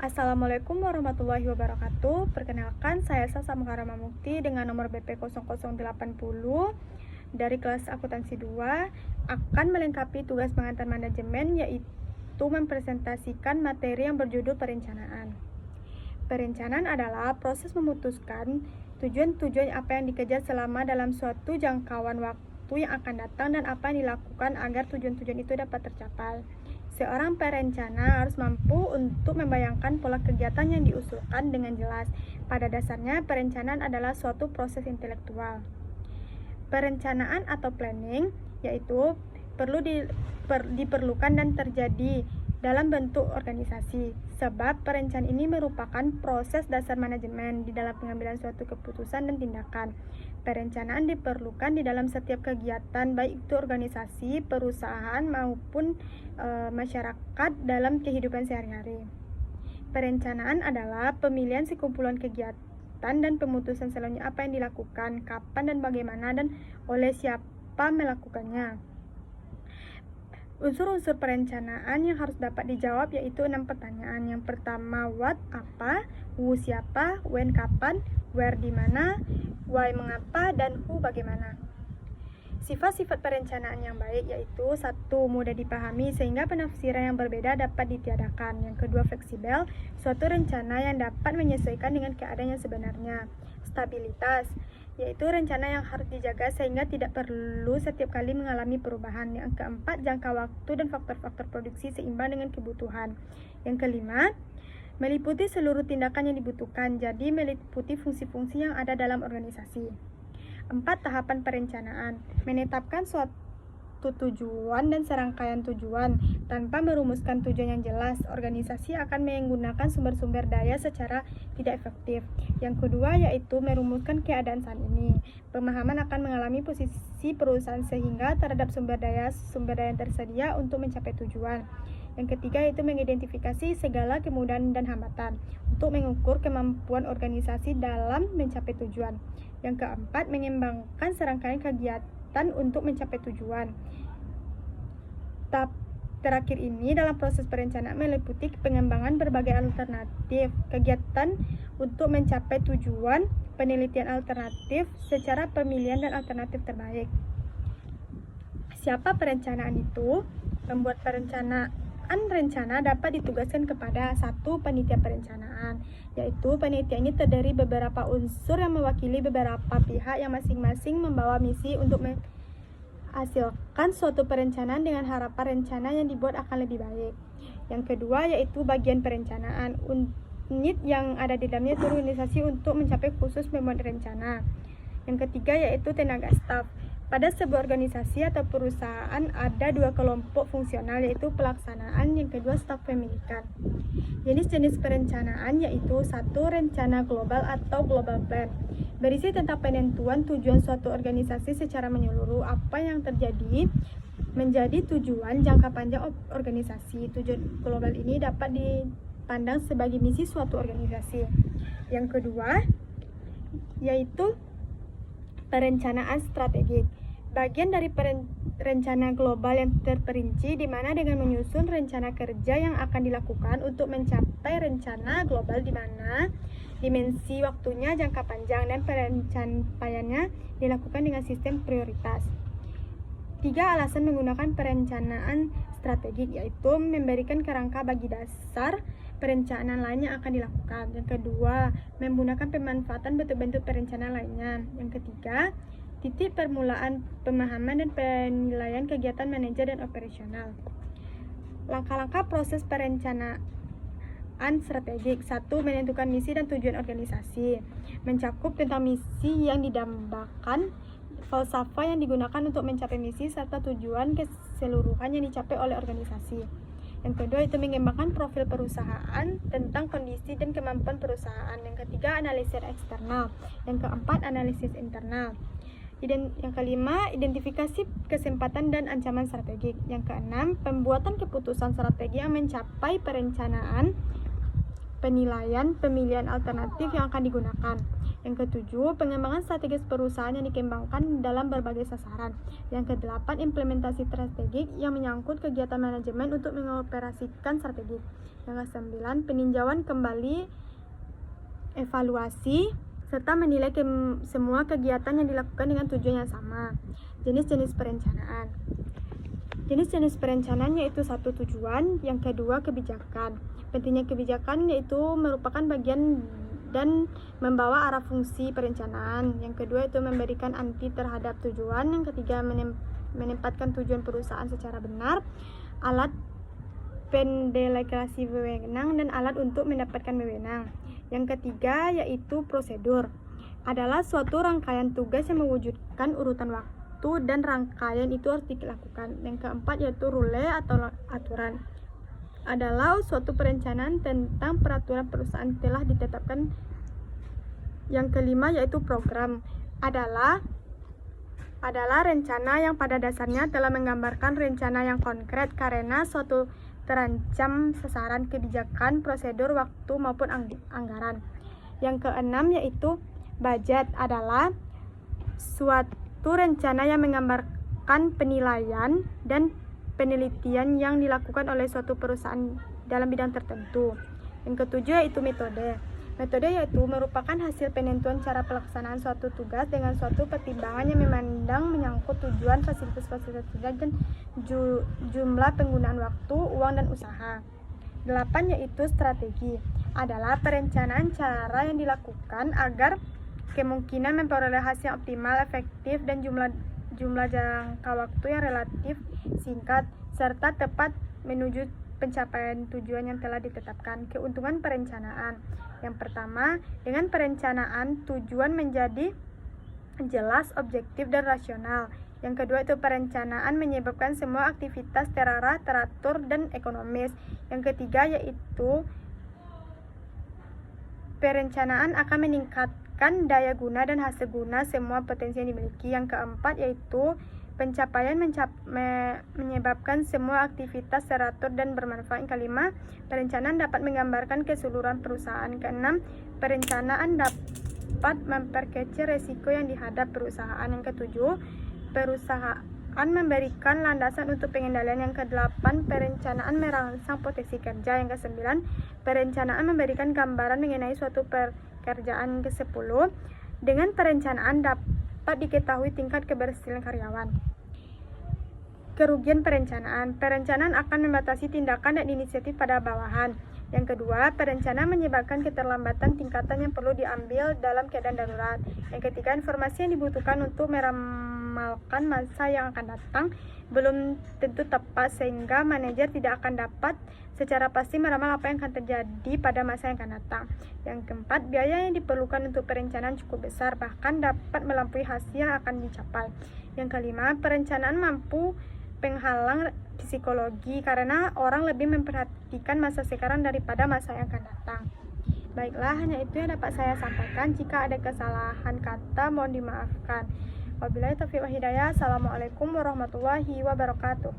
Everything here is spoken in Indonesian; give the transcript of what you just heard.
Assalamualaikum warahmatullahi wabarakatuh. Perkenalkan, saya Sasa Mukarama Mukti dengan nomor BP 0080 dari kelas akuntansi 2 akan melengkapi tugas pengantar manajemen, yaitu mempresentasikan materi yang berjudul perencanaan. Perencanaan adalah proses memutuskan tujuan-tujuan apa yang dikejar selama dalam suatu jangkauan waktu yang akan datang dan apa yang dilakukan agar tujuan-tujuan itu dapat tercapai. Seorang perencana harus mampu untuk membayangkan pola kegiatan yang diusulkan dengan jelas. Pada dasarnya, perencanaan adalah suatu proses intelektual. Perencanaan atau planning yaitu diperlukan dan terjadi dalam bentuk organisasi, sebab perencanaan ini merupakan proses dasar manajemen di dalam pengambilan suatu keputusan dan tindakan. Perencanaan diperlukan di dalam setiap kegiatan, baik itu organisasi, perusahaan, maupun masyarakat dalam kehidupan sehari-hari. Perencanaan adalah pemilihan sekumpulan kegiatan dan pemutusan selanjutnya apa yang dilakukan, kapan dan bagaimana, dan oleh siapa melakukannya. Unsur-unsur perencanaan yang harus dapat dijawab yaitu 6 pertanyaan. Yang pertama, what, apa, who, siapa, when, kapan, where, di mana, why, mengapa, dan who, bagaimana. Sifat-sifat perencanaan yang baik yaitu 1. Mudah dipahami sehingga penafsiran yang berbeda dapat ditiadakan. Yang kedua, fleksibel, suatu rencana yang dapat menyesuaikan dengan keadaan yang sebenarnya. Stabilitas, yaitu rencana yang harus dijaga sehingga tidak perlu setiap kali mengalami perubahan. Yang keempat, jangka waktu dan faktor-faktor produksi seimbang dengan kebutuhan. Yang kelima, meliputi seluruh tindakan yang dibutuhkan, jadi meliputi fungsi-fungsi yang ada dalam organisasi. 4. Tahapan perencanaan, menetapkan suatu tujuan dan serangkaian tujuan. Tanpa merumuskan tujuan yang jelas, organisasi akan menggunakan sumber-sumber daya secara tidak efektif. Yang kedua yaitu merumuskan keadaan saat ini. Pemahaman akan mengalami posisi perusahaan sehingga terhadap sumber daya yang tersedia untuk mencapai tujuan. Yang ketiga yaitu mengidentifikasi segala kemudahan dan hambatan untuk mengukur kemampuan organisasi dalam mencapai tujuan. Yang keempat, mengembangkan serangkaian kegiatan untuk mencapai tujuan. Tahap terakhir ini dalam proses perencanaan meliputi pengembangan berbagai alternatif kegiatan untuk mencapai tujuan, penelitian alternatif secara pemilihan dan alternatif terbaik. Siapa perencanaan itu? Pembuat rencana dapat ditugaskan kepada 1. Panitia perencanaan, yaitu panitia ini terdiri beberapa unsur yang mewakili beberapa pihak yang masing-masing membawa misi untuk menghasilkan suatu perencanaan dengan harapan rencana yang dibuat akan lebih baik. Yang kedua yaitu bagian perencanaan, unit yang ada di dalamnya itu organisasi untuk mencapai khusus membuat rencana. Yang ketiga yaitu tenaga staf. Pada sebuah organisasi atau perusahaan ada 2 kelompok fungsional yaitu pelaksanaan, yang kedua staf pemilikan. Jenis-jenis perencanaan yaitu 1. Rencana global atau global plan, berisi tentang penentuan tujuan suatu organisasi secara menyeluruh. Apa yang terjadi menjadi tujuan jangka panjang organisasi. Tujuan global ini dapat dipandang sebagai misi suatu organisasi. Yang kedua yaitu perencanaan strategik, bagian dari rencana global yang terperinci, di mana dengan menyusun rencana kerja yang akan dilakukan untuk mencapai rencana global, di mana dimensi waktunya jangka panjang dan pencapaiannya dilakukan dengan sistem prioritas. 3. Alasan menggunakan perencanaan strategik, yaitu memberikan kerangka bagi dasar perencanaan lain yang akan dilakukan. Yang kedua, menggunakan pemanfaatan bentuk-bentuk perencanaan lainnya. Yang ketiga, titik permulaan pemahaman dan penilaian kegiatan manajer dan operasional. Langkah-langkah proses perencanaan strategik. 1. Menentukan misi dan tujuan organisasi, mencakup tentang misi yang didambakan, falsafah yang digunakan untuk mencapai misi, serta tujuan keseluruhan yang dicapai oleh organisasi. Yang kedua itu mengembangkan profil perusahaan tentang kondisi dan kemampuan perusahaan. Yang ketiga, analisis eksternal. Yang keempat, analisis internal. Yang kelima, identifikasi kesempatan dan ancaman strategik. Yang keenam, pembuatan keputusan strategi yang mencapai perencanaan, penilaian, pemilihan alternatif yang akan digunakan. Yang ketujuh, pengembangan strategis perusahaan yang dikembangkan dalam berbagai sasaran. Yang kedelapan, implementasi strategik yang menyangkut kegiatan manajemen untuk mengoperasikan strategi. Yang kesembilan, peninjauan kembali, evaluasi, serta menilai semua kegiatan yang dilakukan dengan tujuan yang sama. Jenis-jenis perencanaan. Jenis-jenis perencanaan yaitu satu, tujuan, yang kedua, kebijakan. Pentingnya kebijakan yaitu merupakan bagian dan membawa arah fungsi perencanaan. Yang kedua itu memberikan arti terhadap tujuan. Yang ketiga menempatkan tujuan perusahaan secara benar. Alat pendelegasi wewenang dan alat untuk mendapatkan wewenang. Yang ketiga yaitu prosedur. Adalah suatu rangkaian tugas yang mewujudkan urutan waktu dan rangkaian itu harus dilakukan. Yang keempat yaitu rule atau aturan. Adalah suatu perencanaan tentang peraturan perusahaan telah ditetapkan. Yang kelima yaitu program. Adalah rencana yang pada dasarnya telah menggambarkan rencana yang konkret karena suatu terancam sasaran kebijakan, prosedur, waktu maupun anggaran. Yang keenam yaitu budget. Adalah suatu rencana yang menggambarkan penilaian dan penelitian yang dilakukan oleh suatu perusahaan dalam bidang tertentu. Yang ketujuh yaitu metode. Metode yaitu merupakan hasil penentuan cara pelaksanaan suatu tugas dengan suatu pertimbangan yang memandang menyangkut tujuan, fasilitas-fasilitas dan jumlah penggunaan waktu, uang, dan usaha. 8 yaitu strategi. Adalah perencanaan cara yang dilakukan agar kemungkinan memperoleh hasil optimal, efektif, dan jumlah jangka waktu yang relatif singkat serta tepat menuju pencapaian tujuan yang telah ditetapkan. Keuntungan perencanaan. Yang pertama, dengan perencanaan tujuan menjadi jelas, objektif, dan rasional. Yang kedua itu perencanaan menyebabkan semua aktivitas terarah, teratur, dan ekonomis. Yang ketiga yaitu perencanaan akan meningkatkan daya guna dan hasil guna semua potensi yang dimiliki. Yang keempat yaitu pencapaian menyebabkan semua aktivitas teratur dan bermanfaat. Yang kelima, perencanaan dapat menggambarkan keseluruhan perusahaan. Keenam, perencanaan dapat memperkecil resiko yang dihadap perusahaan. Yang ketujuh, perusahaan memberikan landasan untuk pengendalian. Yang kedelapan, perencanaan merangsang potensi kerja. Yang kesembilan, perencanaan memberikan gambaran mengenai suatu pekerjaan. Yang kesepuluh, dengan perencanaan dapat diketahui tingkat keberhasilan karyawan. Kerugian perencanaan. Perencanaan akan membatasi tindakan dan inisiatif pada bawahan. Yang kedua, perencanaan menyebabkan keterlambatan tingkatan yang perlu diambil dalam keadaan darurat. Yang ketiga, informasi yang dibutuhkan untuk meramalkan masa yang akan datang belum tentu tepat sehingga manajer tidak akan dapat secara pasti meramal apa yang akan terjadi pada masa yang akan datang. Yang keempat, biaya yang diperlukan untuk perencanaan cukup besar bahkan dapat melampaui hasil yang akan dicapai. Yang kelima, perencanaan mampu penghalang psikologi karena orang lebih memperhatikan masa sekarang daripada masa yang akan datang. Baiklah, hanya itu yang dapat saya sampaikan. Jika ada kesalahan kata, mohon dimaafkan. Wabillahi taufiq wal hidayah. Assalamualaikum warahmatullahi wabarakatuh.